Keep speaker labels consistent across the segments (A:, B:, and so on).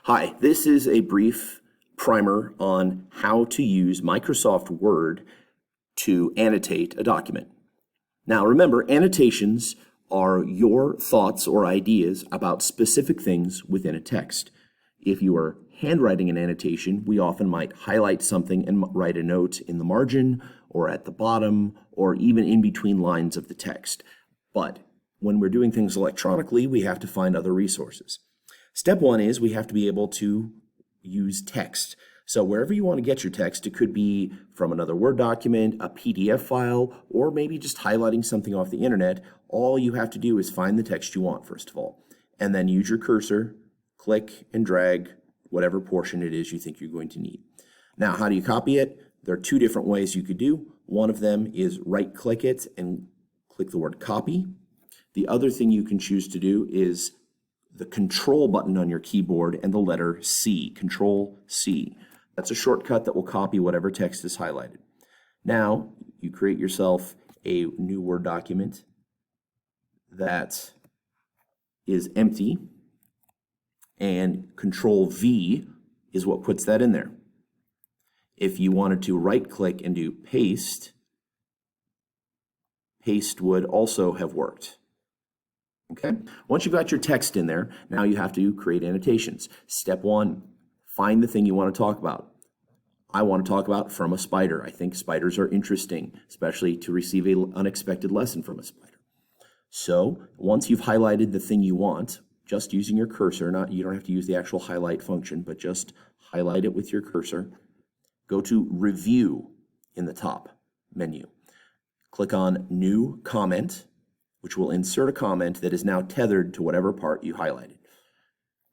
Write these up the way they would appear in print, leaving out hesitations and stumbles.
A: Hi, this is a brief primer on how to use Microsoft Word to annotate a document. Now remember, annotations are your thoughts or ideas about specific things within a text. If you are handwriting an annotation, we often might highlight something and write a note in the margin or at the bottom or even in between lines of the text. But when we're doing things electronically, we have to find other resources. Step one is we have to be able to use text. So wherever you want to get your text, it could be from another Word document, a PDF file, or maybe just highlighting something off the internet. All you have to do is find the text you want, first of all, and then use your cursor, click and drag whatever portion it is you think you're going to need. Now, how do you copy it? There are two different ways you could do. One of them is right-click it and click the word copy. The other thing you can choose to do is the Control button on your keyboard and the letter C, Control C. That's a shortcut that will copy whatever text is highlighted. Now, you create yourself a new Word document that is empty, and Control V is what puts that in there. If you wanted to right-click and do paste, paste would also have worked. Okay, once you've got your text in there, now you have to create annotations. Step one, find the thing you want to talk about. I want to talk about from a spider. I think spiders are interesting, especially to receive an unexpected lesson from a spider. So once you've highlighted the thing you want, just using your cursor, you don't have to use the actual highlight function, but just highlight it with your cursor. Go to Review in the top menu. Click on New Comment, which will insert a comment that is now tethered to whatever part you highlighted.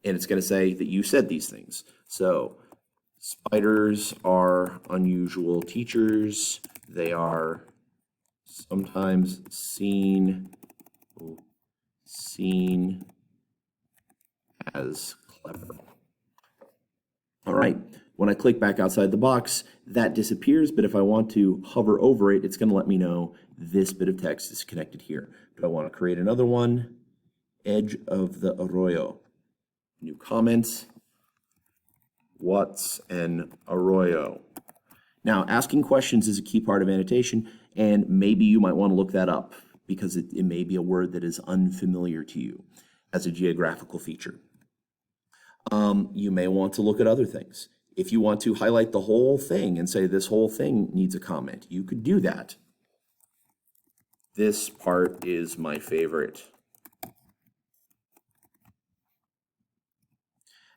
A: And it's going to say that you said these things. So, spiders are unusual teachers. They are sometimes seen as clever. All right, when I click back outside the box, that disappears, but if I want to hover over it, it's going to let me know this bit of text is connected here. Do I want to create another one? Edge of the arroyo. New comment. What's an arroyo? Now, asking questions is a key part of annotation, and maybe you might want to look that up because it may be a word that is unfamiliar to you as a geographical feature. You may want to look at other things. If you want to highlight the whole thing and say this whole thing needs a comment, you could do that. This part is my favorite.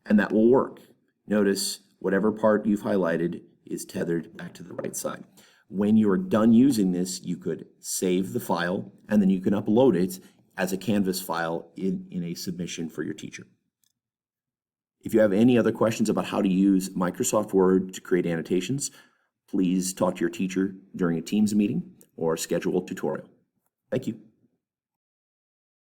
A: And that will work. Notice whatever part you've highlighted is tethered back to the right side. When you're done using this, you could save the file and then you can upload it as a Canvas file in a submission for your teacher. If you have any other questions about how to use Microsoft Word to create annotations, please talk to your teacher during a Teams meeting or schedule a tutorial. Thank you.